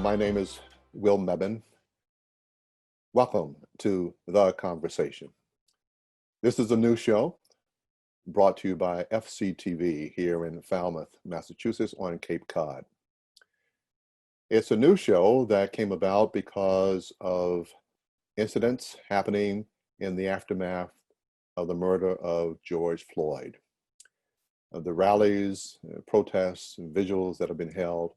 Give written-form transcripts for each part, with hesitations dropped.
My name is Will Mebane. Welcome to The Conversation. This is a new show brought to you by FCTV here in Falmouth, Massachusetts on Cape Cod. It's a new show that came about because of incidents happening in the aftermath of the murder of George Floyd. The rallies, protests, and vigils that have been held,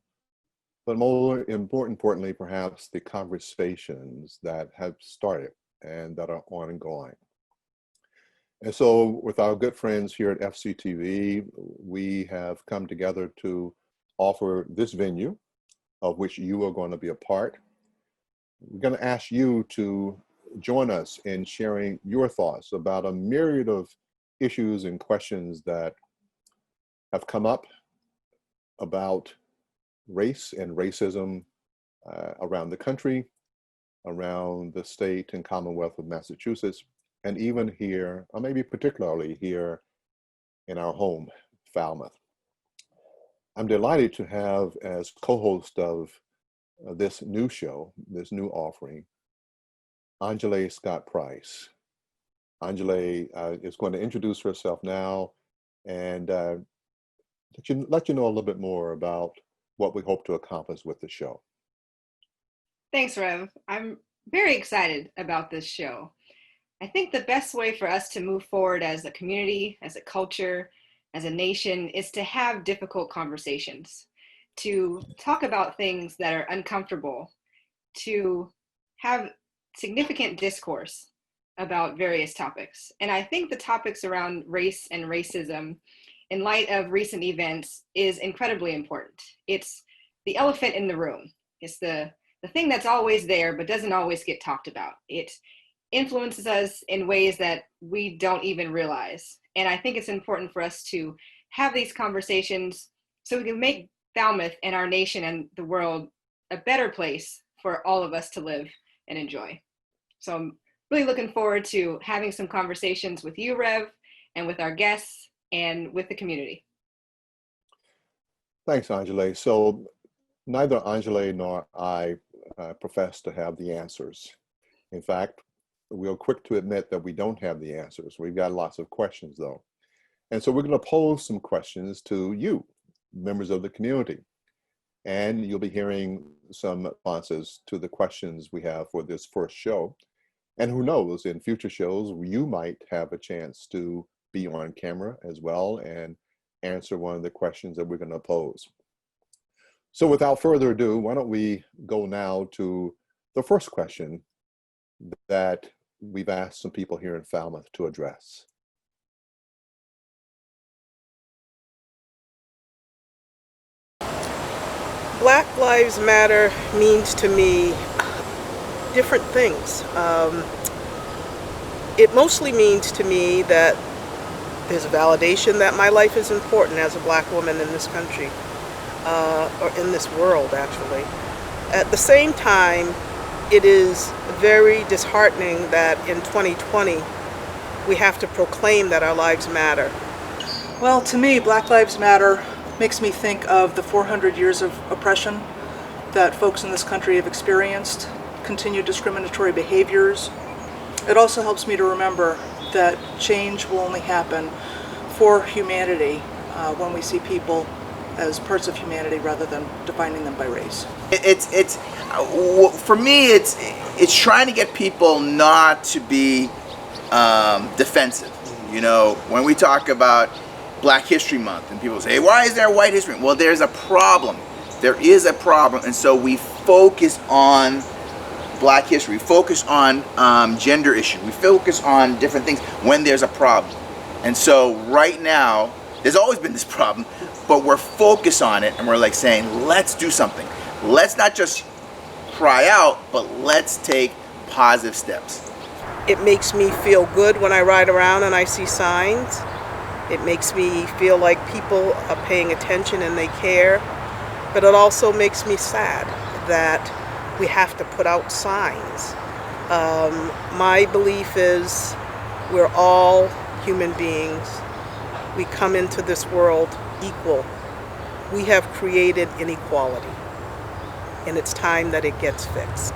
but more importantly, perhaps the conversations that have started and that are ongoing. And so with our good friends here at FCTV, we have come together to offer this venue of which you are going to be a part. We're going to ask you to join us in sharing your thoughts about a myriad of issues and questions that have come up about race and racism around the country, around the state and Commonwealth of Massachusetts, and even here, or maybe particularly here in our home, Falmouth. I'm delighted to have as co-host of this new show, this new offering, Onjalé Scott Price. Onjalé is going to introduce herself now and let you know a little bit more about what we hope to accomplish with the show. Thanks, Rev. I'm very excited about this show. I think the best way for us to move forward as a community, as a culture, as a nation, is to have difficult conversations, to talk about things that are uncomfortable, to have significant discourse about various topics. And I think the topics around race and racism in light of recent events is incredibly important. It's the elephant in the room. It's the thing that's always there but doesn't always get talked about. It influences us in ways that we don't even realize. And I think it's important for us to have these conversations so we can make Falmouth and our nation and the world a better place for all of us to live and enjoy. So I'm really looking forward to having some conversations with you, Rev, and with our guests, and with the community. Thanks, Onjalé. So neither Onjalé nor I profess to have the answers. In fact, we're quick to admit that we don't have the answers. We've got lots of questions though. And so we're going to pose some questions to you, members of the community. And you'll be hearing some responses to the questions we have for this first show. And who knows, in future shows, you might have a chance to be on camera as well and answer one of the questions that we're going to pose. So without further ado, why don't we go now to the first question that we've asked some people here in Falmouth to address. Black Lives Matter means to me different things. It mostly means to me that there's a validation that my life is important as a Black woman in this country, or in this world, actually. At the same time, it is very disheartening that in 2020, we have to proclaim that our lives matter. Well, to me, Black Lives Matter makes me think of the 400 years of oppression that folks in this country have experienced, continued discriminatory behaviors. It also helps me to remember that change will only happen for humanity when we see people as parts of humanity rather than defining them by race. It's for me, it's trying to get people not to be defensive. You know, when we talk about Black History Month and people say, why is there a White History Month? Well, there's a problem. There is a problem, and so we focus on Black history, we focus on gender issues, we focus on different things when there's a problem. And so right now, there's always been this problem, but we're focused on it and we're like saying, let's do something. Let's not just cry out, but let's take positive steps. It makes me feel good when I ride around and I see signs. It makes me feel like people are paying attention and they care. But it also makes me sad that we have to put out signs. My belief is we're all human beings. We come into this world equal. We have created inequality. and it's time that it gets fixed.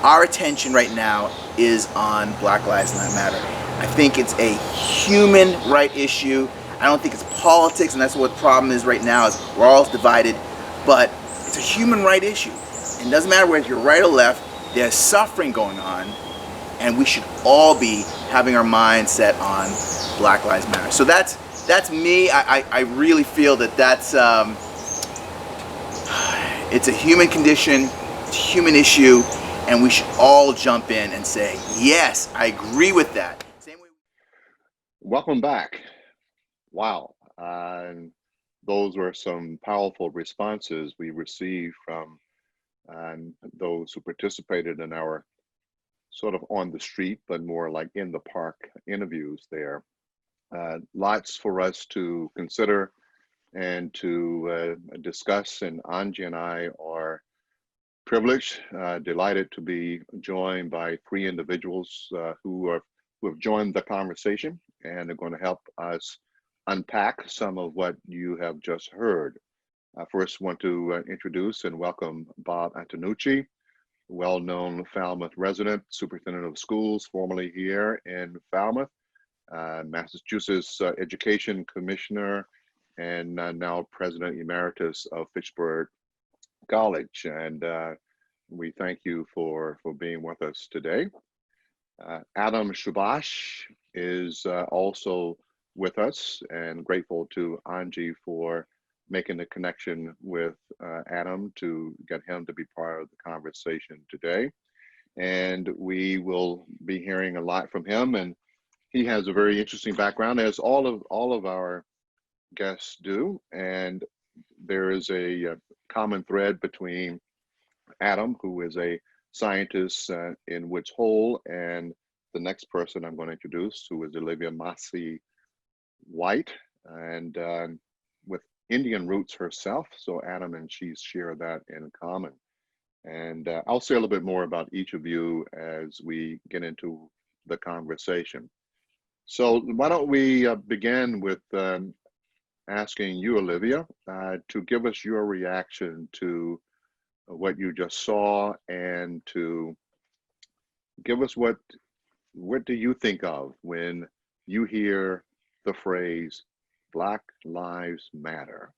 Our attention right now is on Black Lives Matter. I think it's a human right issue. I don't think it's politics, and that's what the problem is right now, is we're all divided, but it's a human right issue. It doesn't matter whether you're right or left, there's suffering going on, and we should all be having our minds set on Black Lives Matter. So that's me. I really feel that that's, it's a human condition, it's a human issue, and we should all jump in and say, yes, I agree with that. Same way. Welcome back. Wow. And those were some powerful responses we received from those who participated in our sort of on the street, but more like in the park interviews there. Lots for us to consider and to discuss, and Anji and I are privileged, delighted to be joined by three individuals who have joined the conversation and are going to help us unpack some of what you have just heard. I first want to introduce and welcome Bob Antonucci, well-known Falmouth resident, superintendent of schools, formerly here in Falmouth, Massachusetts Education Commissioner, and now President Emeritus of Fitchburg College. And we thank you for being with us today. Adam Subhas is also with us, and grateful to Anji for making the connection with Adam to get him to be part of the conversation today. And we will be hearing a lot from him, and he has a very interesting background, as all of our guests do. And there is a common thread between Adam, who is a scientist in Woods Hole, and the next person I'm going to introduce, who is Olivia Masih White, and with Indian roots herself. So Adam and she share that in common. And I'll say a little bit more about each of you as we get into the conversation. So why don't we begin with asking you, Olivia, to give us your reaction to what you just saw, and to give us what do you think of when you hear the phrase Black Lives Matter?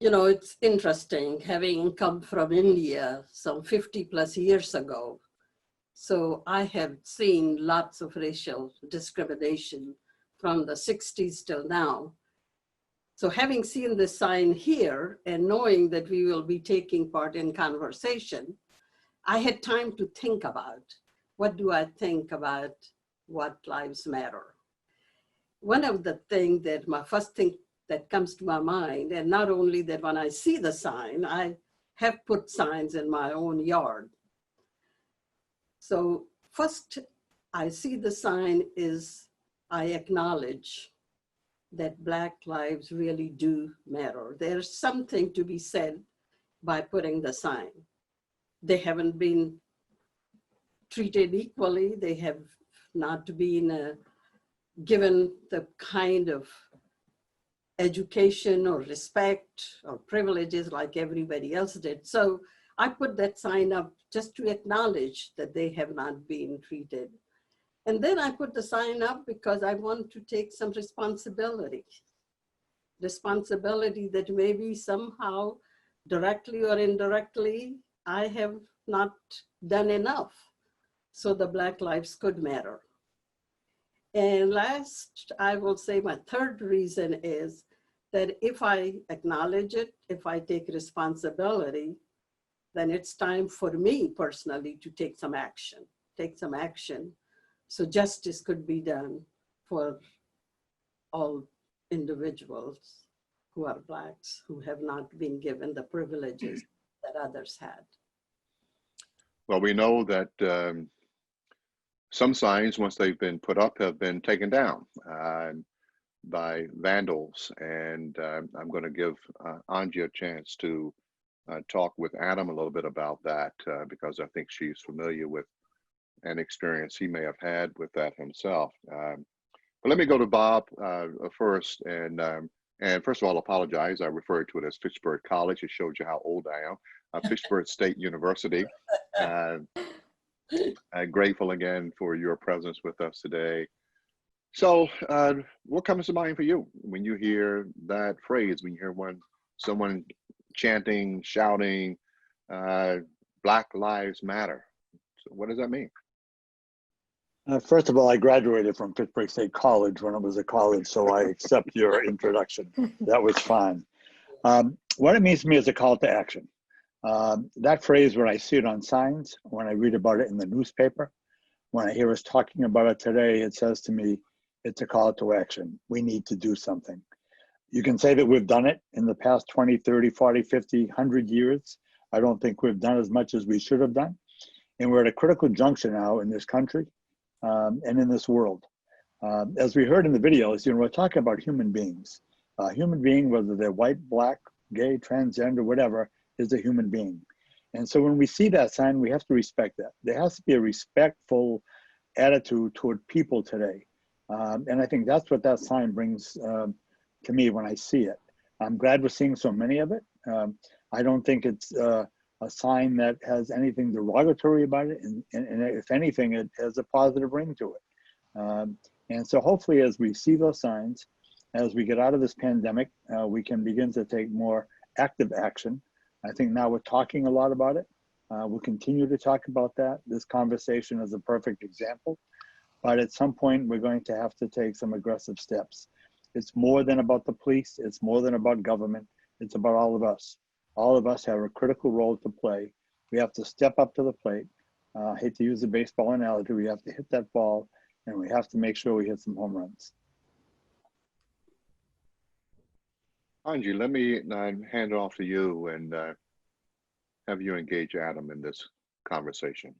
You know, it's interesting, having come from India some 50 plus years ago. So I have seen lots of racial discrimination from the 60s till now. So having seen this sign here and knowing that we will be taking part in conversation, I had time to think about, what do I think about what lives matter? One of the things that my first thing that comes to my mind, and not only that when I see the sign, I have put signs in my own yard. So first I see the sign is I acknowledge that Black lives really do matter. There's something to be said by putting the sign. They haven't been treated equally. They have not been given the kind of education or respect or privileges like everybody else did. So I put that sign up just to acknowledge that they have not been treated. And then I put the sign up because I want to take some responsibility that maybe somehow, directly or indirectly, I have not done enough so the Black lives could matter. And last, I will say my third reason is that if I acknowledge it, if I take responsibility, then it's time for me personally to take some action. So justice could be done for all individuals who are Blacks, who have not been given the privileges that others had. Well, we know that some signs, once they've been put up, have been taken down by vandals. And I'm going to give Anji a chance to talk with Adam a little bit about that, because I think she's familiar with an experience he may have had with that himself. But let me go to Bob first, and And first of all, apologize. I referred to it as Fitchburg College. It shows you how old I am. Fitchburg State University. Grateful again for your presence with us today. So what comes to mind for you when you hear that phrase, when you hear someone chanting, shouting, Black Lives Matter? So what does that mean? First of all, I graduated from Fitchburg State College when it was a college, so I accept your introduction. That was fine. What it means to me is a call to action. That phrase, when I see it on signs, when I read about it in the newspaper, when I hear us talking about it today, it says to me, it's a call to action. We need to do something. You can say that we've done it in the past 20, 30, 40, 50, 100 years. I don't think we've done as much as we should have done. And we're at a critical juncture now in this country and in this world. As we heard in the videos, we're talking about human beings. A human being, whether they're white, black, gay, transgender, whatever, is a human being. And so when we see that sign, we have to respect that. There has to be a respectful attitude toward people today. And I think that's what that sign brings to me when I see it. I'm glad we're seeing so many of it. I don't think it's a sign that has anything derogatory about it. And if anything, it has a positive ring to it. And so hopefully as we see those signs, as we get out of this pandemic, we can begin to take more active action. I think now we're talking a lot about it. We'll continue to talk about that. This conversation is a perfect example. But at some point, we're going to have to take some aggressive steps. It's more than about the police. It's more than about government. It's about all of us. All of us have a critical role to play. We have to step up to the plate. I hate to use the baseball analogy. We have to hit that ball, and we have to make sure we hit some home runs. Anji, let me hand it off to you and have you engage Adam in this conversation.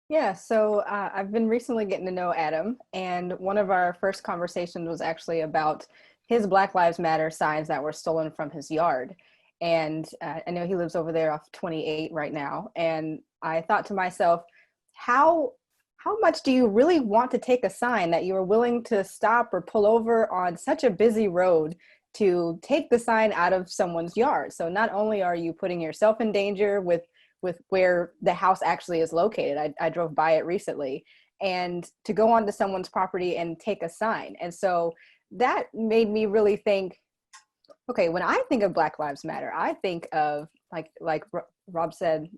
Yeah, so I've been recently getting to know Adam, and one of our first conversations was actually about his Black Lives Matter signs that were stolen from his yard. And I know he lives over there off 28 right now. And I thought to myself, how much do you really want to take a sign that you are willing to stop or pull over on such a busy road to take the sign out of someone's yard? So not only are you putting yourself in danger with where the house actually is located. I drove by it recently, and to go onto someone's property and take a sign. And so that made me really think, okay, when I think of Black Lives Matter, I think of like Rob said,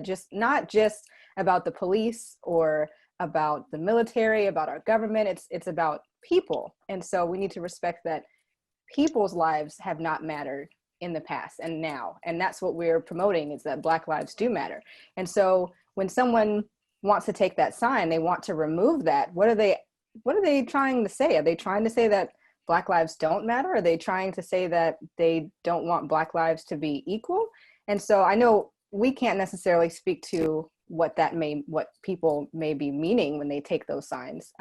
just not just about the police or about the military, about our government. It's about people. And so we need to respect that people's lives have not mattered in the past and now, and that's what we're promoting, is that Black lives do matter. And so when someone wants to take that sign, they want to remove that, what are they trying to say? Are they trying to say that Black lives don't matter? Are they trying to say that they don't want Black lives to be equal? And so I know we can't necessarily speak to what people may be meaning when they take those signs,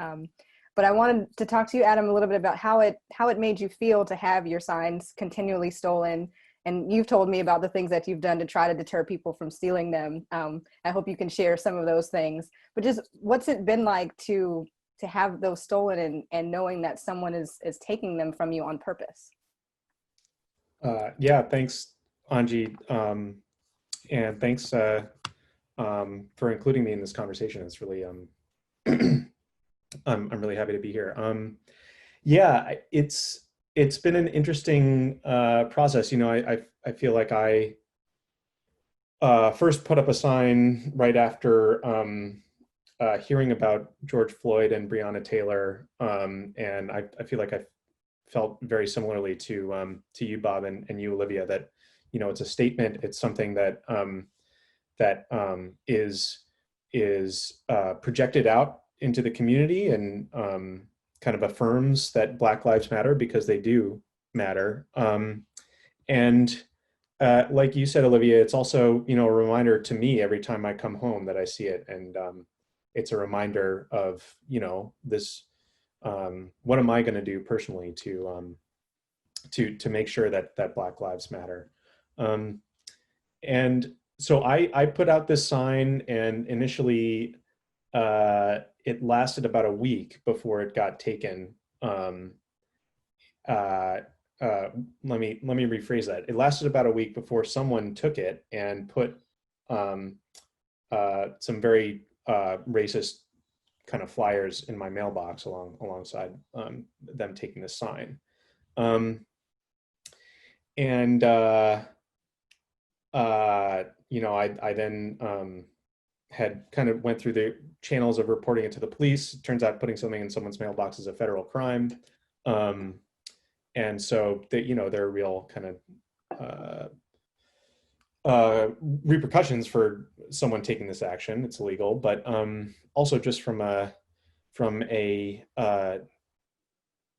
but I wanted to talk to you, Adam, a little bit about how it made you feel to have your signs continually stolen. And you've told me about the things that you've done to try to deter people from stealing them. I hope you can share some of those things. But just what's it been like to have those stolen and knowing that someone is taking them from you on purpose? Yeah, thanks, Anji. And thanks for including me in this conversation. It's really I'm really happy to be here. Yeah, it's been an interesting process. I feel like I first put up a sign right after hearing about George Floyd and Breonna Taylor, and I feel like I felt very similarly to you, Bob, and you, Olivia, that it's a statement. It's something that is projected out into the community and kind of affirms that Black Lives Matter, because they do matter. And like you said, Olivia, it's also, a reminder to me every time I come home that I see it. And it's a reminder of, this, what am I going to do personally to make sure that Black Lives matter? And so I put out this sign, and initially it lasted about a week before it got taken. let me rephrase that. It lasted about a week before someone took it and put some very racist kind of flyers in my mailbox alongside them taking the sign. You know, I then had kind of went through the channels of reporting it to the police. It turns out putting something in someone's mailbox is a federal crime. And so you know, there are real kind of repercussions for someone taking this action. It's illegal, but also just from a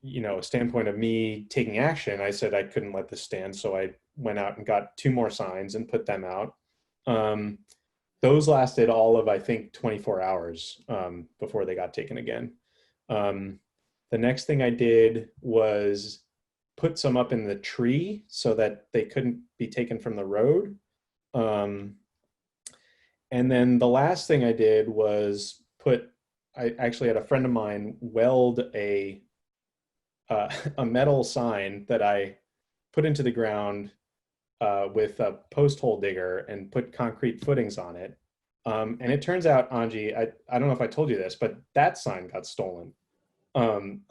you know, standpoint of me taking action, I said I couldn't let this stand. So I went out and got 2 more signs and put them out. Those lasted all of, I think, 24 hours before they got taken again. The next thing I did was put some up in the tree so that they couldn't be taken from the road. And then the last thing I did was I actually had a friend of mine weld a metal sign that I put into the ground with a post hole digger and put concrete footings on it. And it turns out, Anji, I don't know if I told you this, but that sign got stolen just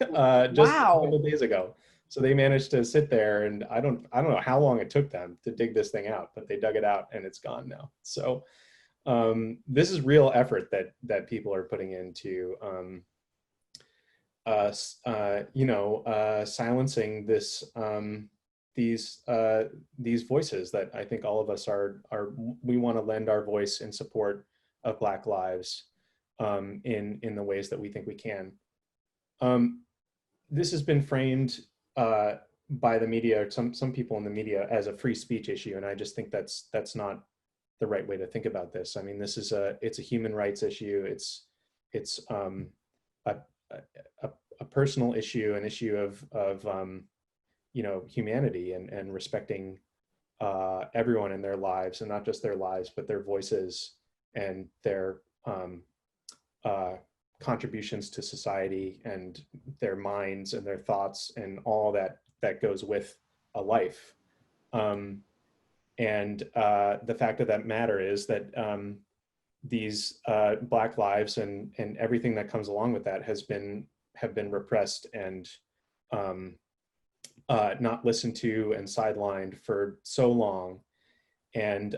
a couple of days ago. So they managed to sit there, and I don't know how long it took them to dig this thing out, but they dug it out and it's gone now. So this is real effort that people are putting into you know, silencing these voices that I think all of us we want to lend our voice in support of Black lives in the ways that we think we can. This has been framed by the media, some people in the media, as a free speech issue, and I just think that's not the right way to think about this. I mean, it's a human rights issue. It's a personal issue, an issue of you know, humanity and respecting everyone in their lives, and not just their lives, but their voices and their contributions to society and their minds and their thoughts and all that goes with a life. And the fact of that matter is that these Black lives and everything that comes along with that have been repressed and not listened to and sidelined for so long. And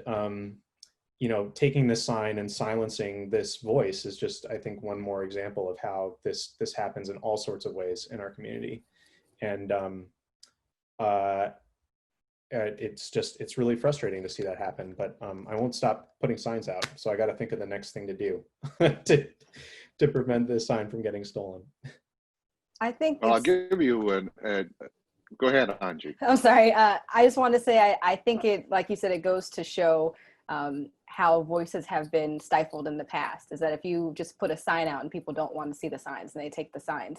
you know, taking this sign and silencing this voice is just, I think, one more example of how this happens in all sorts of ways in our community. And it's really frustrating to see that happen, but I won't stop putting signs out. So I got to think of the next thing to do to prevent this sign from getting stolen. I think I'll give you go ahead, Anji. I'm sorry. I just wanted to say, I think it, like you said, it goes to show how voices have been stifled in the past, is that if you just put a sign out and people don't want to see the signs and they take the signs,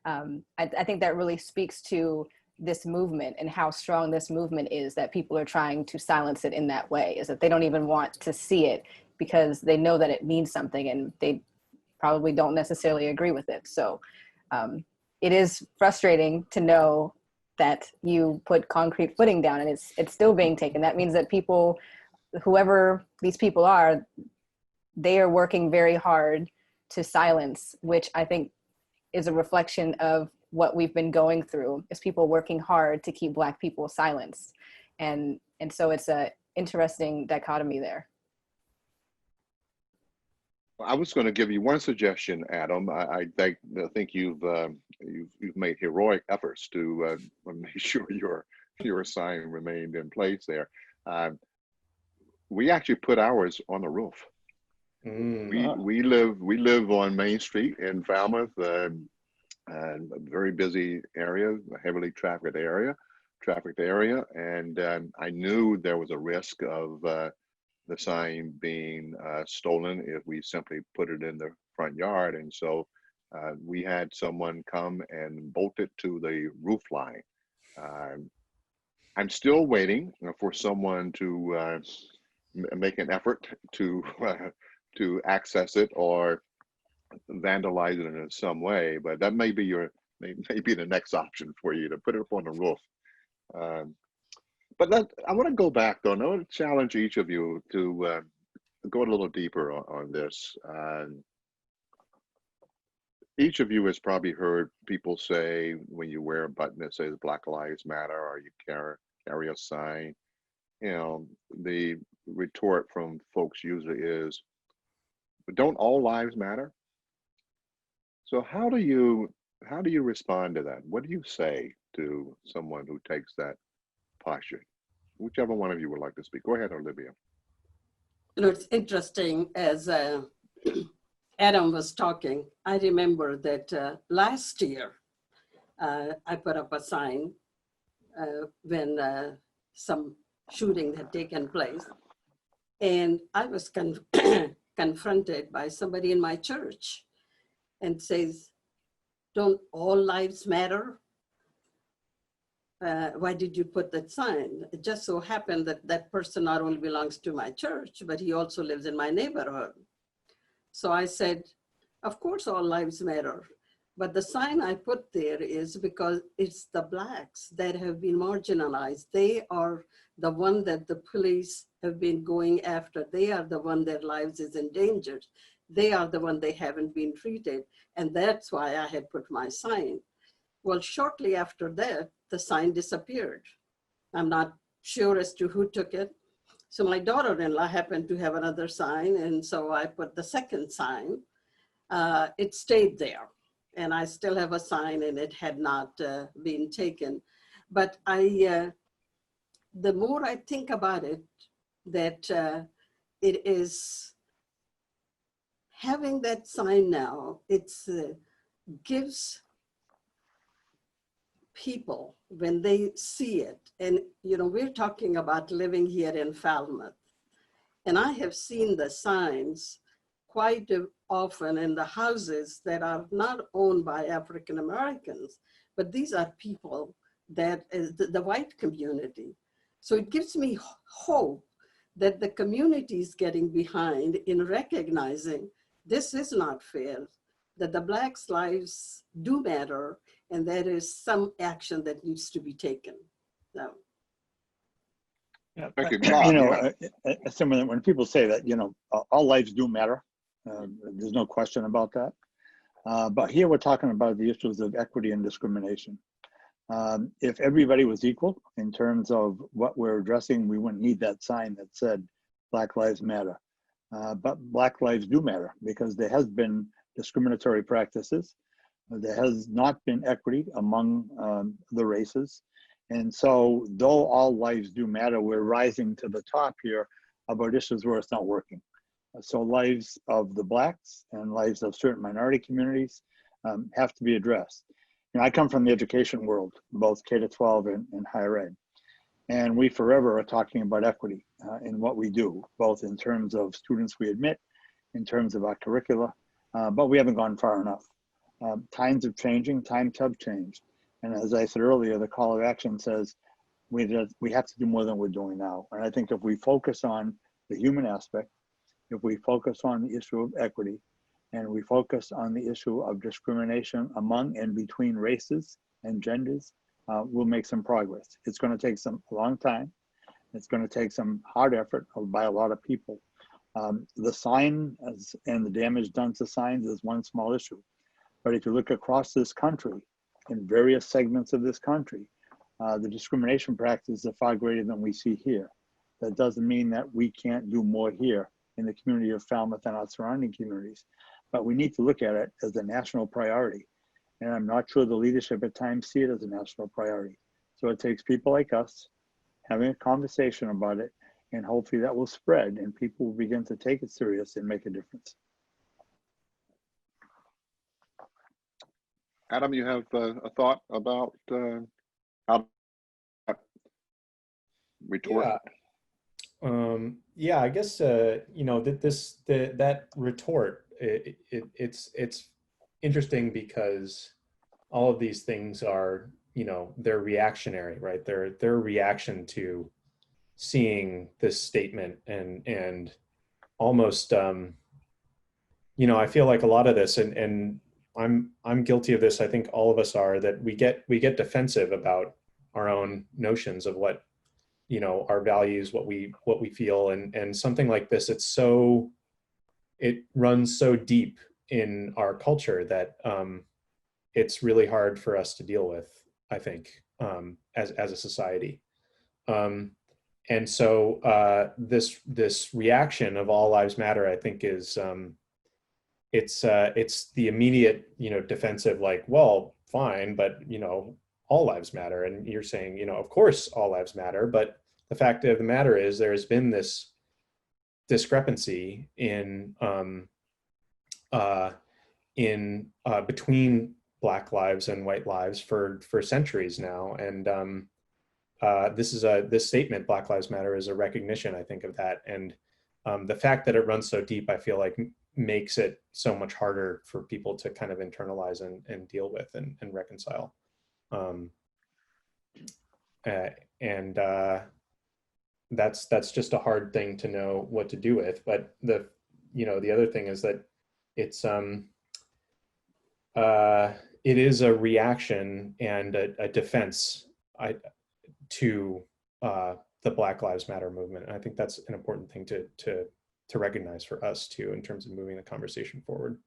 I think that really speaks to this movement and how strong this movement is, that people are trying to silence it in that way, is that they don't even want to see it because they know that it means something and they probably don't necessarily agree with it. So it is frustrating to know that you put concrete footing down and it's still being taken. That means that people, whoever these people are, they are working very hard to silence, which I think is a reflection of what we've been going through, is people working hard to keep Black people silenced. And so it's a interesting dichotomy there. I was going to give you one suggestion, Adam. I think you've made heroic efforts to make sure your sign remained in place there. We actually put ours on the roof. We live on Main Street in Falmouth, a very busy area, a heavily trafficked area, and I knew there was a risk of the sign being stolen if we simply put it in the front yard, and so we had someone come and bolt it to the roof line. I'm still waiting for someone to make an effort to access it or vandalize it in some way, but that may be your may be the next option for you to put it up on the roof. But I want to go back though, and I want to challenge each of you to go a little deeper on this. Each of you has probably heard people say when you wear a button that says Black Lives Matter or you carry a sign, you know, the retort from folks usually is, but don't all lives matter? So how do you respond to that? What do you say to someone who takes that posture? Whichever one of you would like to speak. Go ahead, Olivia. You know, it's interesting as Adam was talking, I remember that last year, I put up a sign when some shooting had taken place. And I was confronted by somebody in my church and says, don't all lives matter? Why did you put that sign? It just so happened that that person not only belongs to my church, but he also lives in my neighborhood. So I said, of course all lives matter. But the sign I put there is because it's the Blacks that have been marginalized. They are the one that the police have been going after. They are the one their lives is endangered. They are the one they haven't been treated. And that's why I had put my sign. Well, shortly after that, the sign disappeared. I'm not sure as to who took it. So my daughter-in-law happened to have another sign, and so I put the second sign. It stayed there, and I still have a sign, and it had not been taken. But the more I think about it, that it is having that sign now, it gives people, when they see it, and you know, we're talking about living here in Falmouth, and I have seen the signs quite often in the houses that are not owned by African Americans, but these are people that is the white community. So it gives me hope that the community is getting behind in recognizing this is not fair, that the Blacks' lives do matter, and there is some action that needs to be taken. So. Yeah, Thank you. Bob, you know, similar, when people say that, you know, all lives do matter, there's no question about that. But here we're talking about the issues of equity and discrimination. If everybody was equal in terms of what we're addressing, we wouldn't need that sign that said Black Lives Matter. But Black lives do matter because there has been discriminatory practices. There has not been equity among the races. And so though all lives do matter, we're rising to the top here about issues where it's not working. So lives of the Blacks and lives of certain minority communities have to be addressed. You know, I come from the education world, both K-12 and higher ed. And we forever are talking about equity in what we do, both in terms of students we admit, in terms of our curricula, but we haven't gone far enough. Times are changing, times have changed. And as I said earlier, the call of action says we have to do more than we're doing now. And I think if we focus on the human aspect, if we focus on the issue of equity, and we focus on the issue of discrimination among and between races and genders, we'll make some progress. It's going to take a long time. It's going to take some hard effort by a lot of people. The sign and the damage done to signs is one small issue. But if you look across this country, in various segments of this country, the discrimination practices are far greater than we see here. That doesn't mean that we can't do more here in the community of Falmouth and our surrounding communities, but we need to look at it as a national priority. And I'm not sure the leadership at times see it as a national priority. So it takes people like us having a conversation about it, and hopefully that will spread and people will begin to take it serious and make a difference. Adam, you have a thought about how to retort? Yeah, I guess you know that retort. It's interesting because all of these things are, you know, they're reactionary, right? They're a reaction to seeing this statement and almost you know, I feel like a lot of this and I'm guilty of this. I think all of us are, that we get defensive about our own notions of what, you know, our values, what we feel, and something like this, it runs so deep in our culture that it's really hard for us to deal with, I think, as a society. And so this reaction of all lives matter, I think, is it's the immediate, you know, defensive, like, well, fine, but, you know, all lives matter. And you're saying, you know, of course all lives matter, but the fact of the matter is there has been this discrepancy in between Black lives and white lives for centuries now. And this statement, Black Lives Matter, is a recognition, I think, of that. And the fact that it runs so deep, I feel like, makes it so much harder for people to kind of internalize and deal with and reconcile. That's just a hard thing to know what to do with. But the other thing is that it's it is a reaction and a defense to the Black Lives Matter movement. And I think that's an important thing to recognize for us too, in terms of moving the conversation forward.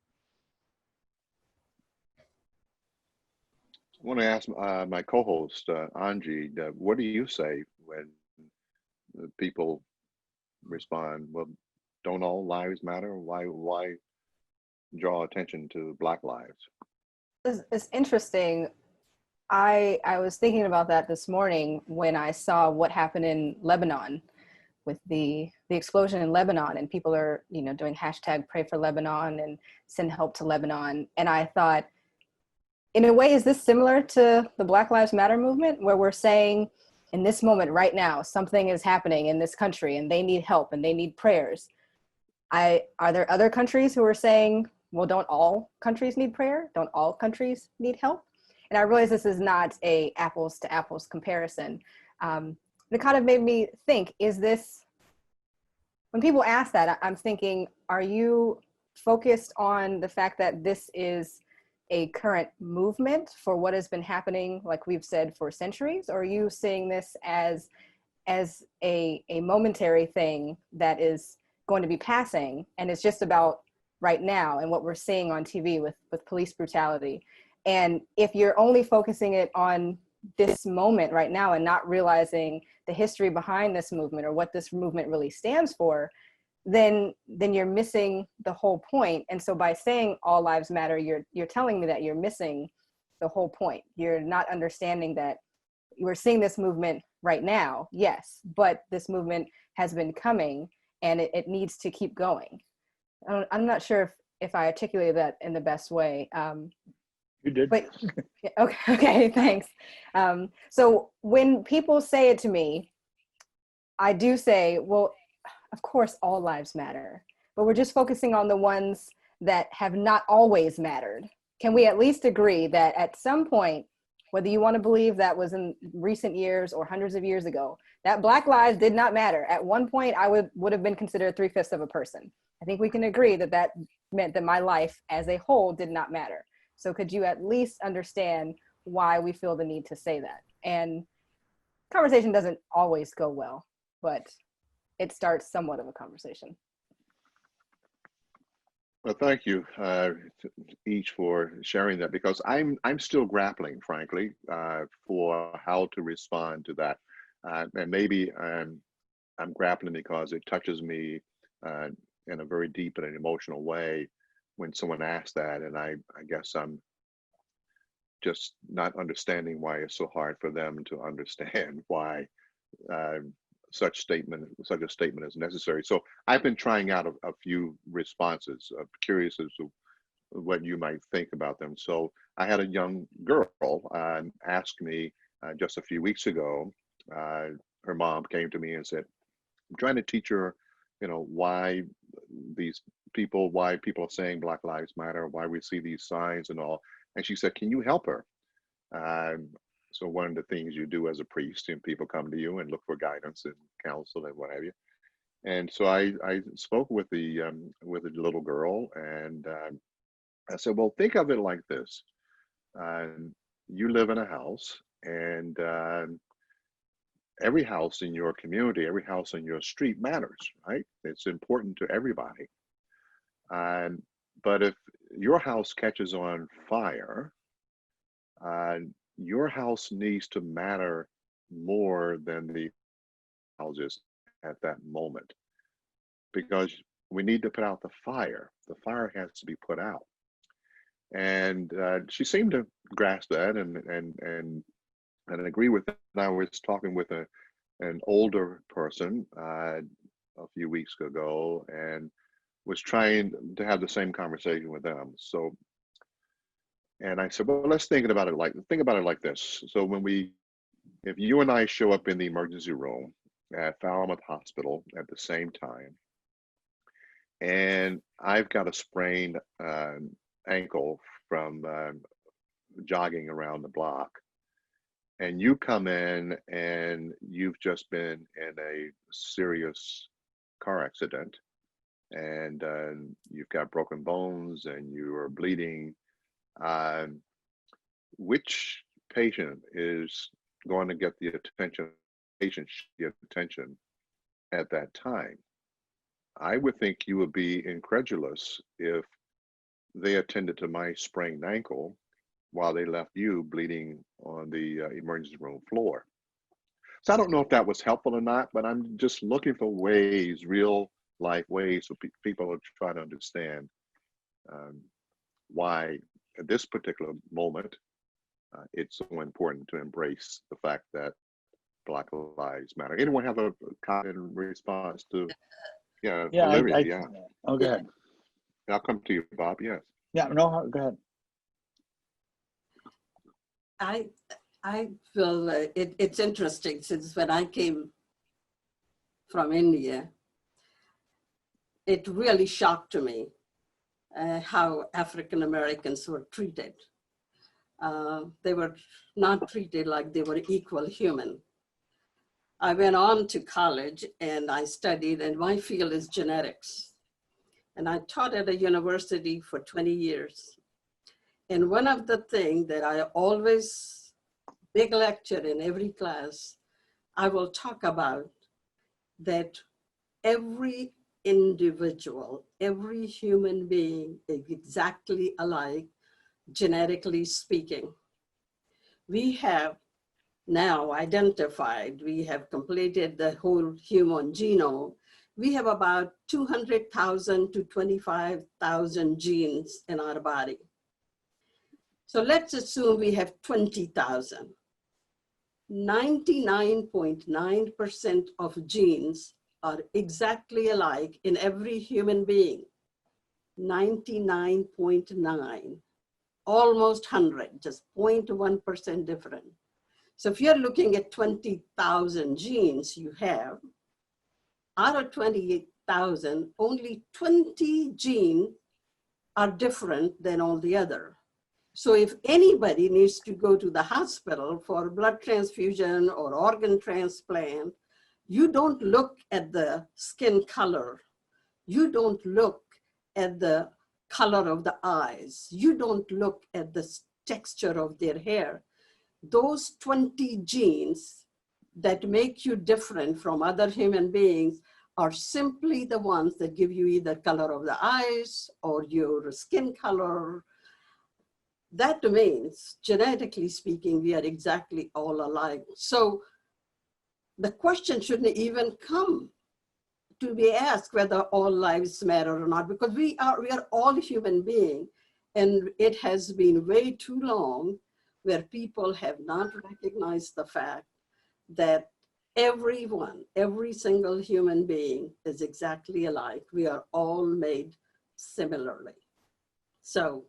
I want to ask my co-host, Anji, what do you say when people respond, well, don't all lives matter? Why draw attention to Black lives? It's interesting. I was thinking about that this morning when I saw what happened in Lebanon with the explosion in Lebanon, and people are, you know, doing hashtag pray for Lebanon and send help to Lebanon. And I thought, in a way, is this similar to the Black Lives Matter movement, where we're saying in this moment right now, something is happening in this country and they need help and they need prayers. Are there other countries who are saying, well, don't all countries need prayer? Don't all countries need help? And I realize this is not a apples to apples comparison. It kind of made me think, is this, when people ask that, I'm thinking, are you focused on the fact that this is a current movement for what has been happening, like we've said, for centuries? Or are you seeing this as a momentary thing that is going to be passing, and it's just about right now and what we're seeing on TV with police brutality? And if you're only focusing it on this moment right now and not realizing the history behind this movement or what this movement really stands for, then you're missing the whole point. And so by saying all lives matter, you're telling me that you're missing the whole point. You're not understanding that we're seeing this movement right now, yes, but this movement has been coming and it needs to keep going. I'm not sure if I articulated that in the best way. You did. But okay, thanks. So when people say it to me, I do say, well, of course, all lives matter, but we're just focusing on the ones that have not always mattered. Can we at least agree that at some point, whether you want to believe that was in recent years or hundreds of years ago, that Black lives did not matter? At one point, I would have been considered 3/5 of a person. I think we can agree that that meant that my life as a whole did not matter. So could you at least understand why we feel the need to say that? And conversation doesn't always go well, but it starts somewhat of a conversation. Well, thank you each for sharing that, because I'm still grappling, frankly, for how to respond to that. And maybe I'm grappling because it touches me in a very deep and an emotional way when someone asks that. And I guess I'm just not understanding why it's so hard for them to understand why such a statement is necessary. So I've been trying out a few responses. Curious as to what you might think about them. So I had a young girl ask me just a few weeks ago. Her mom came to me and said, I'm trying to teach her, you know, why people are saying Black Lives Matter, why we see these signs and all. And she said, can you help her? So one of the things you do as a priest, and people come to you and look for guidance and counsel and what have you. And so I spoke with the little girl, and I said, well, think of it like this. You live in a house, and every house in your community, every house on your street matters, right? It's important to everybody. But if your house catches on fire, your house needs to matter more than the houses at that moment, because we need to put out the fire. The fire has to be put out. And she seemed to grasp that and agree with it. And I was talking with an older person a few weeks ago, and was trying to have the same conversation with them. So, and I said, well, let's think about it like this. So if you and I show up in the emergency room at Falmouth Hospital at the same time, and I've got a sprained ankle from jogging around the block, and you come in and you've just been in a serious car accident, and you've got broken bones and you are bleeding, which patient is going to get the attention? Patient should get attention at that time. I would think you would be incredulous if they attended to my sprained ankle while they left you bleeding on the emergency room floor. So I don't know if that was helpful or not, but I'm just looking for ways, real life ways, for people to try to understand why at this particular moment it's so important to embrace the fact that Black Lives Matter. Anyone have a comment in response to? Yeah, Olivia, yeah. Oh, go ahead. I'll come to you, Bob. Yes. Yeah, no, go ahead. I feel it's interesting, since when I came from India, it really shocked me how African Americans were treated. They were not treated like they were equal human. I went on to college and I studied, and my field is genetics. And I taught at a university for 20 years. And one of the things that I always, big lecture in every class, I will talk about that every individual, every human being is exactly alike, genetically speaking. We have now identified, we have completed the whole human genome. We have about 200,000 to 25,000 genes in our body. So let's assume we have 20,000. 99.9% of genes are exactly alike in every human being. 99.9, almost 100, just 0.1% different. So if you're looking at 20,000 genes you have, out of 28,000, only 20 genes are different than all the other. So if anybody needs to go to the hospital for blood transfusion or organ transplant, you don't look at the skin color. You don't look at the color of the eyes. You don't look at the texture of their hair. Those 20 genes that make you different from other human beings are simply the ones that give you either color of the eyes or your skin color. That means, genetically speaking, we are exactly all alike. So the question shouldn't even come to be asked whether all lives matter or not, because we are all human beings, and it has been way too long where people have not recognized the fact that everyone, every single human being is exactly alike. We are all made similarly. So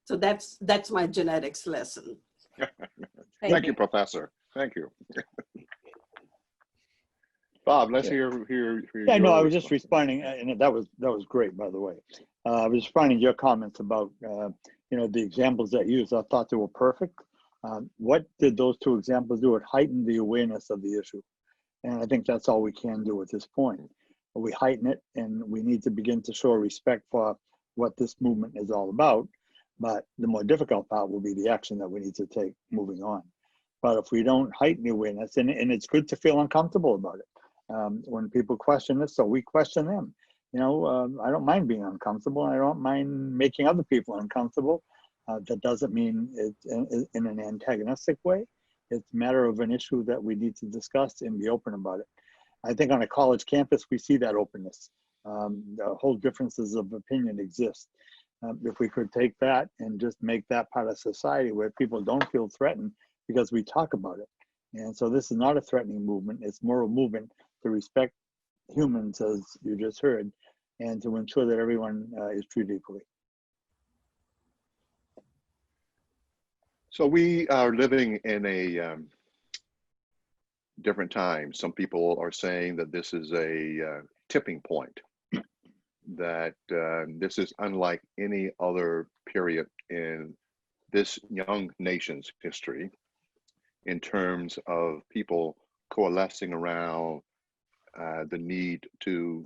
that's my genetics lesson. Thank you, Professor. Thank you. Bob, let's hear. Yeah, no, I was just responding, and that was great, by the way. I was responding to your comments about the examples that you used. I thought they were perfect. What did those two examples do? It heightened the awareness of the issue, and I think that's all we can do at this point. We heighten it, and we need to begin to show respect for what this movement is all about. But the more difficult part will be the action that we need to take moving on. But if we don't heighten the awareness, and it's good to feel uncomfortable about it. When people question us, so we question them. I don't mind being uncomfortable. I don't mind making other people uncomfortable. That doesn't mean it's in an antagonistic way. It's a matter of an issue that we need to discuss and be open about it. I think on a college campus, we see that openness. The whole differences of opinion exist. If we could take that and just make that part of society where people don't feel threatened because we talk about it. And so this is not a threatening movement. It's more a movement to respect humans, as you just heard, and to ensure that everyone is treated equally. So we are living in a different time. Some people are saying that this is a tipping point, that this is unlike any other period in this young nation's history in terms of people coalescing around the need to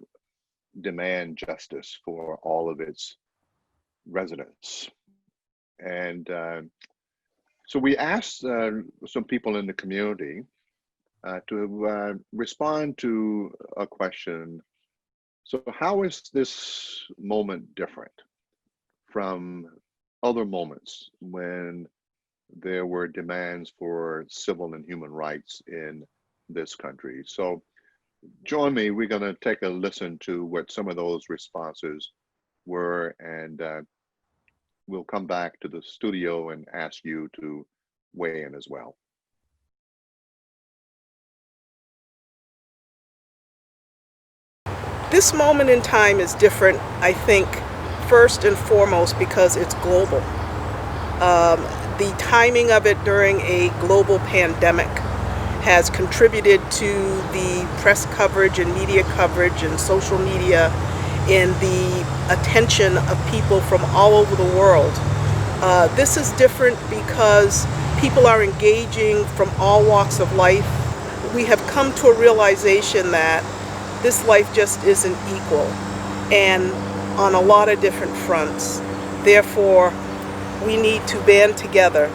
demand justice for all of its residents. And so we asked some people in the community to respond to a question. So how is this moment different from other moments when there were demands for civil and human rights in this country? So join me, we're going to take a listen to what some of those responses were, and we'll come back to the studio and ask you to weigh in as well. This moment in time is different, I think, first and foremost because it's global. The timing of it during a global pandemic has contributed to the press coverage and media coverage and social media and the attention of people from all over the world. This is different because people are engaging from all walks of life. We have come to a realization that this life just isn't equal, and on a lot of different fronts. Therefore, we need to band together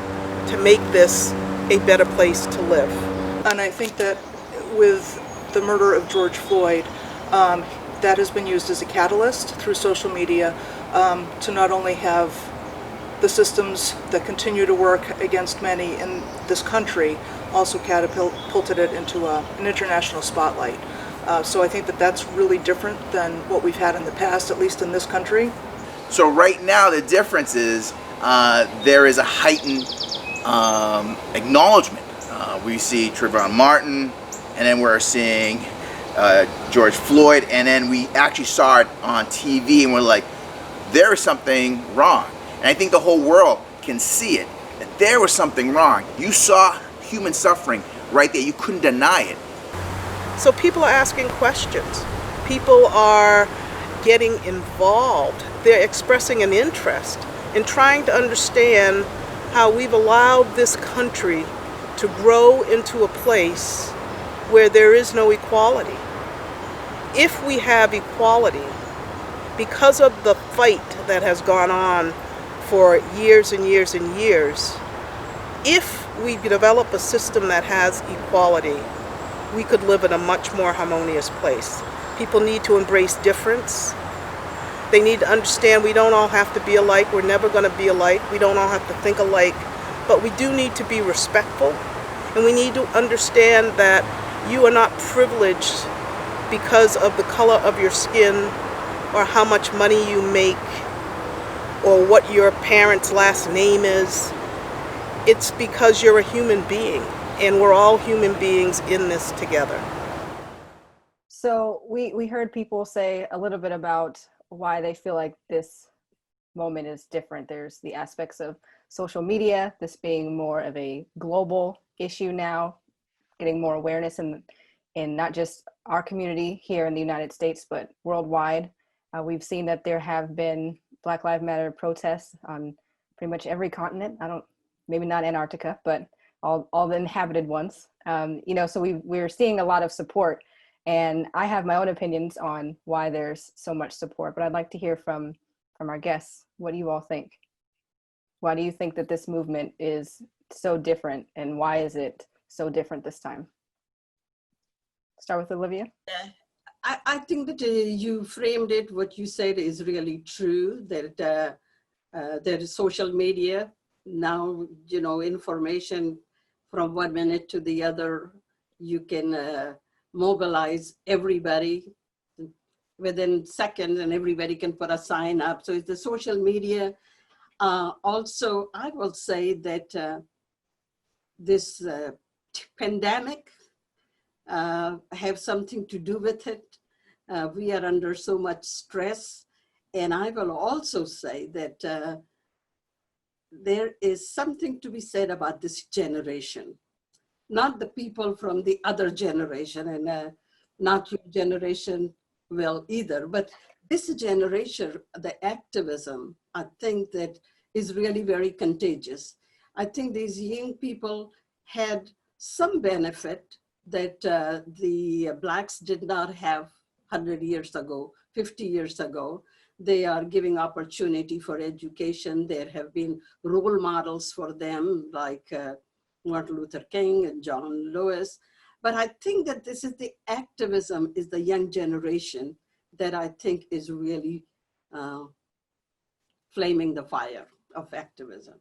to make this a better place to live. And I think that with the murder of George Floyd, that has been used as a catalyst through social media to not only have the systems that continue to work against many in this country also catapulted it into an international spotlight. So I think that that's really different than what we've had in the past, at least in this country. So right now the difference is there is a heightened acknowledgement. We see Trayvon Martin, and then we're seeing George Floyd, and then we actually saw it on TV, and we're like, there is something wrong. And I think the whole world can see it, that there was something wrong. You saw human suffering right there. You couldn't deny it. So people are asking questions. People are getting involved. They're expressing an interest in trying to understand how we've allowed this country to grow into a place where there is no equality. If we have equality, because of the fight that has gone on for years and years and years, if we develop a system that has equality, we could live in a much more harmonious place. People need to embrace difference. They need to understand we don't all have to be alike. We're never going to be alike. We don't all have to think alike. But we do need to be respectful. And we need to understand that you are not privileged because of the color of your skin or how much money you make or what your parents' last name is. It's because you're a human being, and we're all human beings in this together. So we heard people say a little bit about why they feel like this moment is different. There's the aspects of social media, this being more of a global issue now, getting more awareness in not just our community here in the United States, but worldwide. We've seen that there have been Black Lives Matter protests on pretty much every continent. Maybe not Antarctica, but all the inhabited ones. So we're seeing a lot of support, and I have my own opinions on why there's so much support, but I'd like to hear from our guests. What do you all think? Why do you think that this movement is so different, and why is it so different this time? Start with Olivia. I think that you framed it, what you said is really true, that there is social media. Now, you know, information from 1 minute to the other, you can mobilize everybody within seconds, and everybody can put a sign up. So it's the social media. Also, I will say that this pandemic have something to do with it. We are under so much stress. And I will also say that there is something to be said about this generation, not the people from the other generation, and not your generation will either, but this generation, the activism, I think that is really very contagious. I think these young people had some benefit that the Blacks did not have 100 years ago, 50 years ago. They are giving opportunity for education. There have been role models for them like Martin Luther King and John Lewis. But I think that this is the activism, is the young generation that I think is really flaming the fire of activism.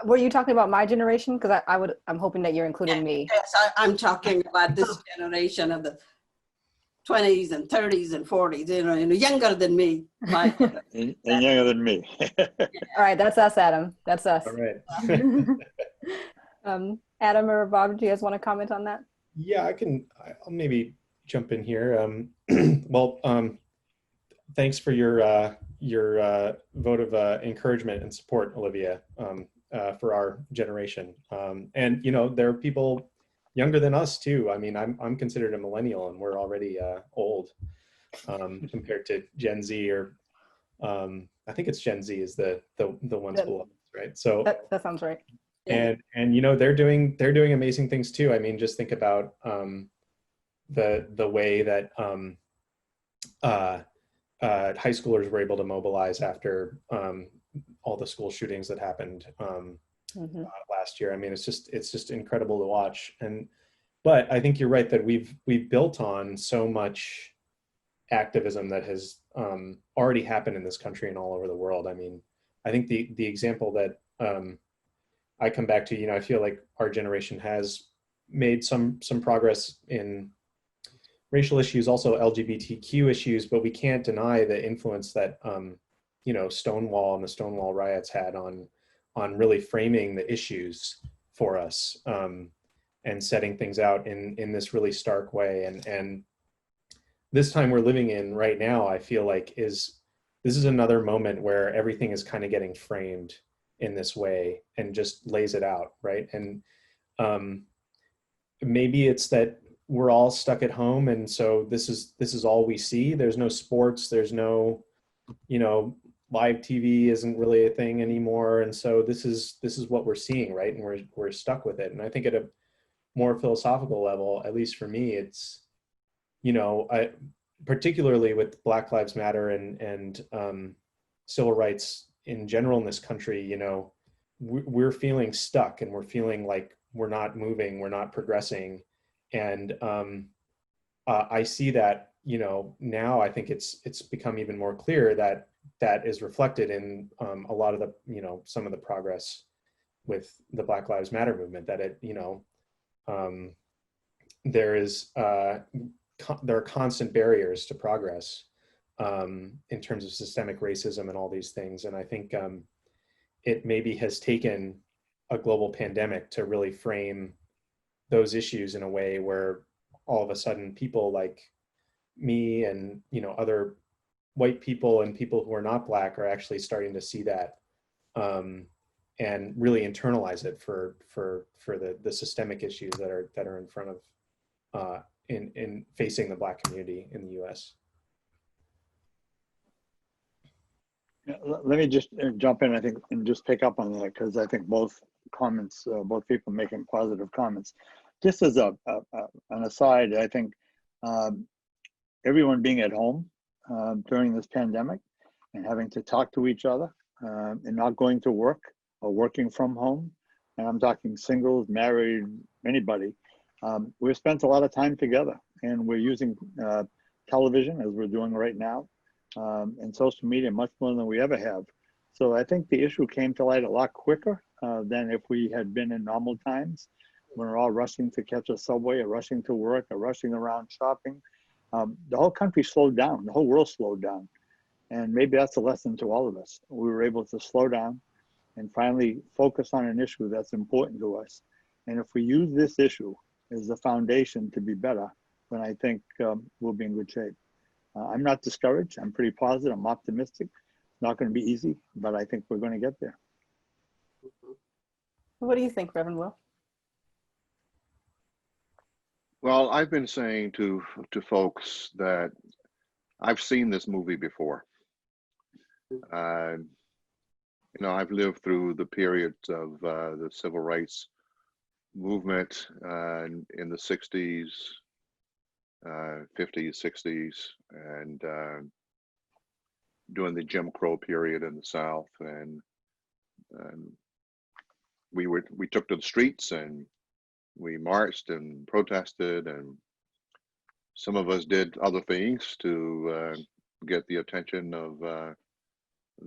Were you talking about my generation? Because I'm hoping that you're including me. Yes, I'm talking about this generation of the 20s and 30s and 40s, you know, younger than me. And younger than me. All right, that's us, Adam. That's us. All right. Adam or Bob, do you guys want to comment on that? Yeah, I'll maybe jump in here. Well, thanks for your vote of encouragement and support, Olivia, for our generation. And you know, there are people younger than us too. I mean, I'm considered a millennial, and we're already old compared to Gen Z, or I think it's Gen Z is the ones below us, right? So that sounds right. And you know, they're doing amazing things too. I mean, just think about the way that high schoolers were able to mobilize after all the school shootings that happened last year. I mean, it's just incredible to watch. But I think you're right that we've built on so much activism that has already happened in this country and all over the world. I mean, I think the example that I come back to, you know, I feel like our generation has made some progress in racial issues, also LGBTQ issues, but we can't deny the influence that, you know, Stonewall and the Stonewall riots had on really framing the issues for us and setting things out in this really stark way. And this time we're living in right now, I feel like this is another moment where everything is kind of getting framed in this way and just lays it out, right? And maybe it's that we're all stuck at home, and so this is all we see. There's no sports, there's no, you know, live TV isn't really a thing anymore, and so this is what we're seeing, right? And we're stuck with it. And I think at a more philosophical level, at least for me, it's, you know, particularly with Black Lives Matter and civil rights in general in this country, you know, we're feeling stuck, and we're feeling like we're not moving, we're not progressing. And I see that, you know, now I think it's become even more clear that is reflected in a lot of the, you know, some of the progress with the Black Lives Matter movement, that it, you know, there are constant barriers to progress in terms of systemic racism and all these things. And I think it maybe has taken a global pandemic to really frame those issues in a way where all of a sudden people like me and, you know, other white people and people who are not Black are actually starting to see that and really internalize it for the systemic issues that are in front of in facing the Black community in the U.S. Yeah, let me just jump in, I think, and just pick up on that, because I think both comments, both people making positive comments. Just as an aside, I think everyone being at home during this pandemic and having to talk to each other and not going to work or working from home, and I'm talking singles, married, anybody, we've spent a lot of time together, and we're using television, as we're doing right now, and social media much more than we ever have. So I think the issue came to light a lot quicker than if we had been in normal times, when we're all rushing to catch a subway or rushing to work or rushing around shopping. The whole country slowed down, the whole world slowed down. And maybe that's a lesson to all of us. We were able to slow down and finally focus on an issue that's important to us. And if we use this issue as the foundation to be better, then I think we'll be in good shape. I'm not discouraged. I'm pretty positive. I'm optimistic. It's not going to be easy, but I think we're going to get there. What do you think, Reverend Will? Well, I've been saying to folks that I've seen this movie before. You know, I've lived through the periods of the civil rights movement in the 60s, 50s, 60s, and during the Jim Crow period in the South. And we took to the streets and we marched and protested, and some of us did other things to get the attention of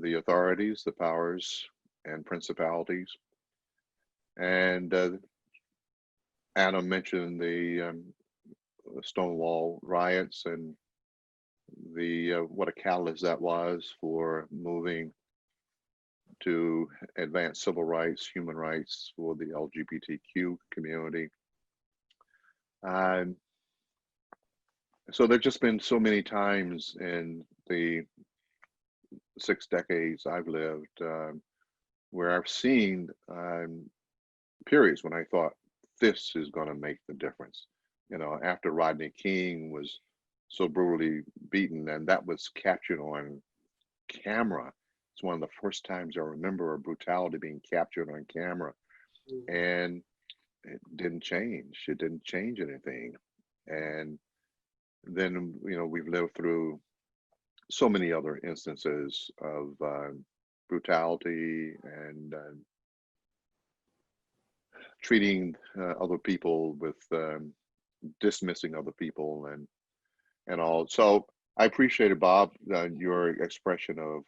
the authorities, the powers and principalities. And Adam mentioned the Stonewall riots and the what a catalyst that was for moving to advance civil rights, human rights for the LGBTQ community. So there's just been so many times in the 6 decades I've lived where I've seen periods when I thought this is going to make the difference. You know, after Rodney King was so brutally beaten, and that was captured on camera. It's one of the first times I remember a brutality being captured on camera, and it didn't change. It didn't change anything. And then, you know, we've lived through so many other instances of brutality and treating other people with dismissing other people and all. So I appreciated, Bob, your expression of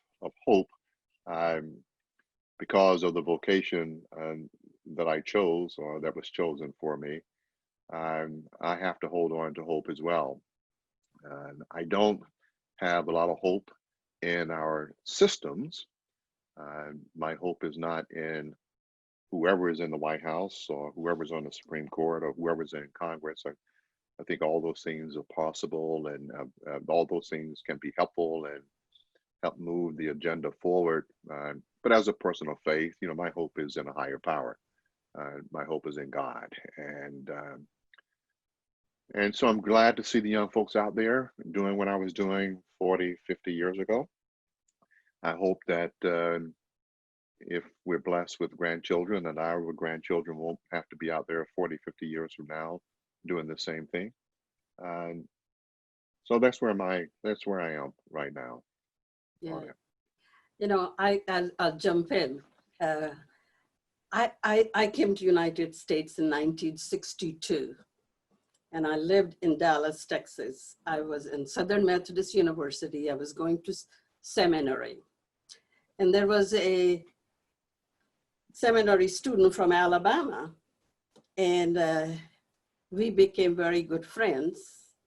hope, because of the vocation that I chose, or that was chosen for me. I have to hold on to hope as well. I don't have a lot of hope in our systems. My hope is not in whoever is in the White House or whoever's on the Supreme Court or whoever's in Congress. I think all those things are possible, and all those things can be helpful and help move the agenda forward. But as a person of faith, you know, my hope is in a higher power. My hope is in God. And so I'm glad to see the young folks out there doing what I was doing 40, 50 years ago. I hope that if we're blessed with grandchildren, that our grandchildren won't have to be out there 40, 50 years from now doing the same thing. So that's where I am right now. Yeah. You know, I'll jump in. I came to United States in 1962, and I lived in Dallas, Texas. I was in Southern Methodist University. I was going to seminary, and there was a seminary student from Alabama, and we became very good friends,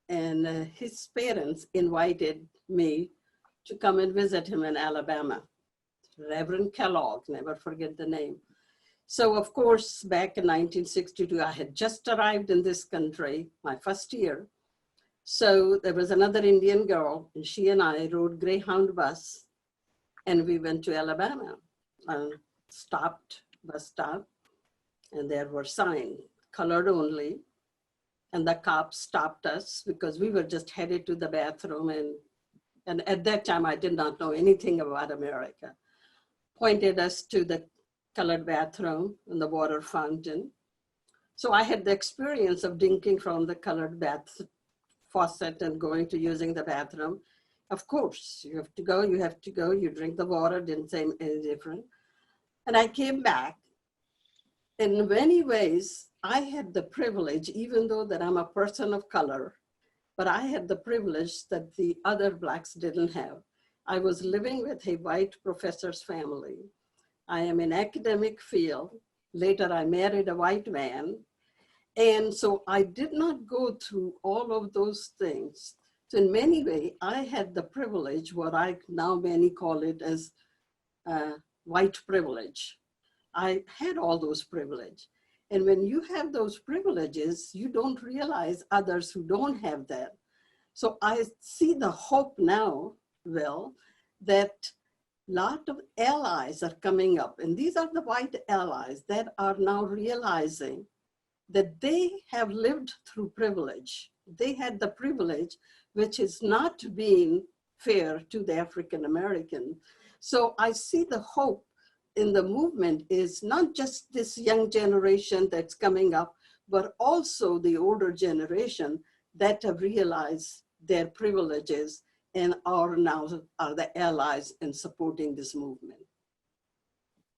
and his parents invited me to come and visit him in Alabama. Reverend Kellogg, never forget the name. So of course, back in 1962, I had just arrived in this country, my first year. So there was another Indian girl, and she and I rode Greyhound bus, and we went to Alabama. Bus stop, and there were signs, colored only. And the cops stopped us because we were just headed to the bathroom, and at that time I did not know anything about America. Pointed us to the colored bathroom and the water fountain. So I had the experience of drinking from the colored bath faucet and going to using the bathroom. Of course, you have to go, you drink the water, didn't say any different. And I came back. In many ways, I had the privilege, even though that I'm a person of color, but I had the privilege that the other Blacks didn't have. I was living with a white professor's family. I am in academic field. Later, I married a white man. And so I did not go through all of those things. So in many ways, I had the privilege, what I now many call it as white privilege. I had all those privileges. And when you have those privileges, you don't realize others who don't have that. So I see the hope now, Will, that a lot of allies are coming up. And these are the white allies that are now realizing that they have lived through privilege. They had the privilege, which is not being fair to the African American. So I see the hope in the movement is not just this young generation that's coming up, but also the older generation that have realized their privileges and are now the allies in supporting this movement.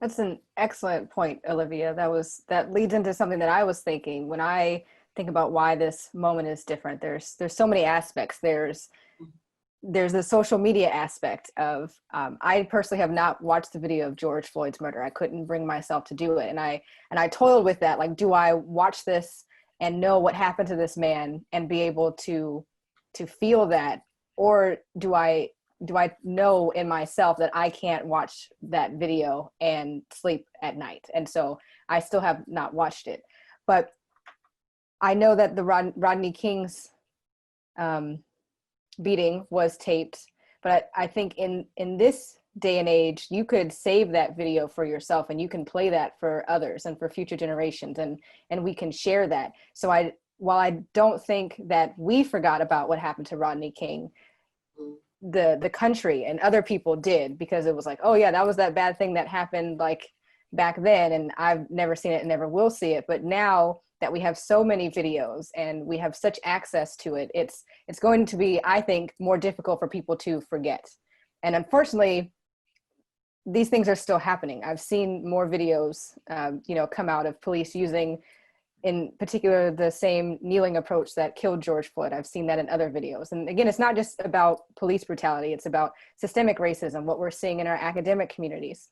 That's an excellent point, Olivia. That leads into something that I was thinking when I think about why this moment is different. There's so many aspects. There's the social media aspect of, I personally have not watched the video of George Floyd's murder. I couldn't bring myself to do it. And I toiled with that. Like, do I watch this and know what happened to this man and be able to feel that? Or do I know in myself that I can't watch that video and sleep at night? And so I still have not watched it. But I know that the Rodney King's beating was taped, but I think in this day and age, you could save that video for yourself and you can play that for others and for future generations, and we can share that. So while I don't think that we forgot about what happened to Rodney King, the country and other people did, because it was like, oh yeah, that was that bad thing that happened like back then, and I've never seen it and never will see it. But now that we have so many videos and we have such access to it, it's going to be, I think, more difficult for people to forget. And unfortunately, these things are still happening. I've seen more videos, come out of police using, in particular, the same kneeling approach that killed George Floyd. I've seen that in other videos. And again, it's not just about police brutality. It's about systemic racism, what we're seeing in our academic communities.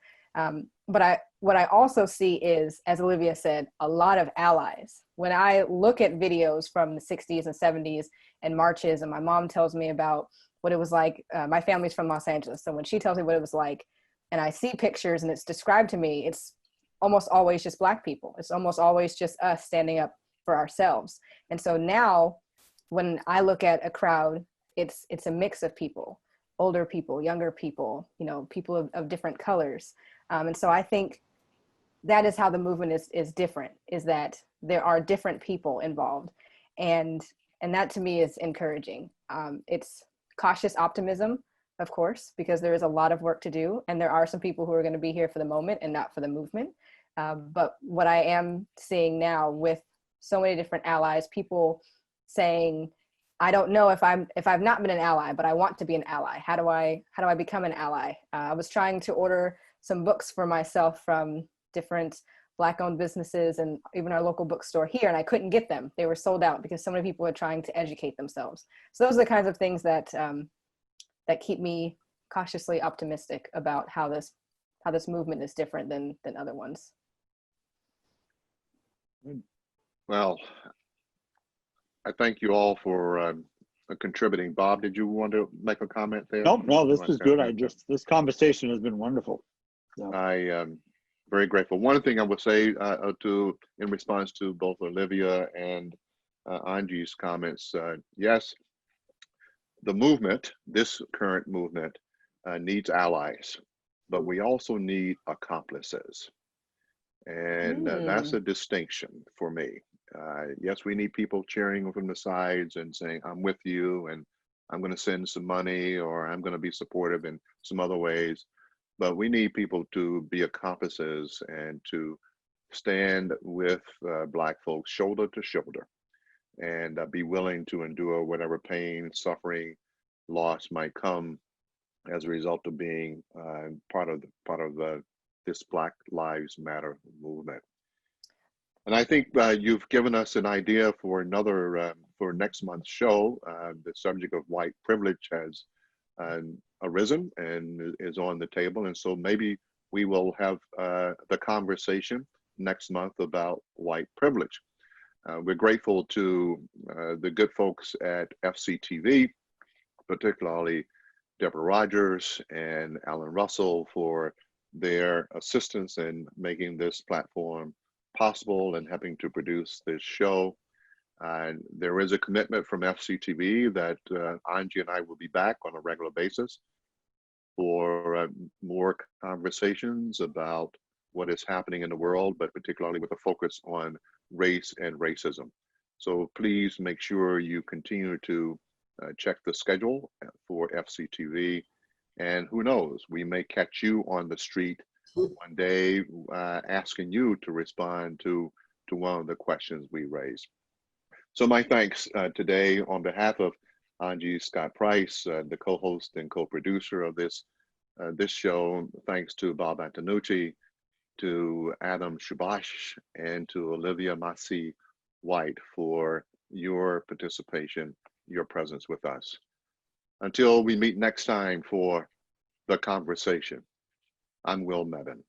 But what I also see is, as Olivia said, a lot of allies. When I look at videos from the 60s and 70s and marches, and my mom tells me about what it was like, my family's from Los Angeles. So when she tells me what it was like, and I see pictures and it's described to me, it's almost always just Black people. It's almost always just us standing up for ourselves. And so now when I look at a crowd, it's a mix of people, older people, younger people, people of different colors. And so I think that is how the movement is different, is that there are different people involved. And that to me is encouraging. It's cautious optimism, of course, because there is a lot of work to do. And there are some people who are going to be here for the moment and not for the movement. But what I am seeing now with so many different allies, people saying, I don't know if I've not been an ally, but I want to be an ally. How do I become an ally? I was trying to order some books for myself from different Black-owned businesses and even our local bookstore here, and I couldn't get them. They were sold out because so many people are trying to educate themselves. So those are the kinds of things that that keep me cautiously optimistic about how this movement is different than other ones. Well, I thank you all for contributing. Bob, did you want to make a comment there? No, this is good. This conversation has been wonderful. Yeah. I am very grateful. One thing I would say in response to both Olivia and Angie's comments, yes, the movement, this current movement, needs allies, but we also need accomplices. And that's a distinction for me. Yes, we need people cheering from the sides and saying, I'm with you, and I'm going to send some money, or I'm going to be supportive in some other ways. But we need people to be accomplices and to stand with Black folks shoulder to shoulder and be willing to endure whatever pain, suffering loss might come as a result of being part of this Black Lives Matter movement. And I think you've given us an idea for another for next month's show. The subject of white privilege has arisen and is on the table, and so maybe we will have the conversation next month about white privilege. We're grateful to the good folks at FCTV, particularly Deborah Rogers and Alan Russell, for their assistance in making this platform possible and helping to produce this show. There is a commitment from FCTV that Angie and I will be back on a regular basis for more conversations about what is happening in the world, but particularly with a focus on race and racism. So please make sure you continue to check the schedule for FCTV. And who knows, we may catch you on the street one day asking you to respond to one of the questions we raised. So my thanks today on behalf of Angie Scott Price, the co-host and co-producer of this show. Thanks to Bob Antonucci, to Adam Subhas, and to Olivia Masih White for your participation, your presence with us. Until we meet next time for The Conversation, I'm Will Mebane.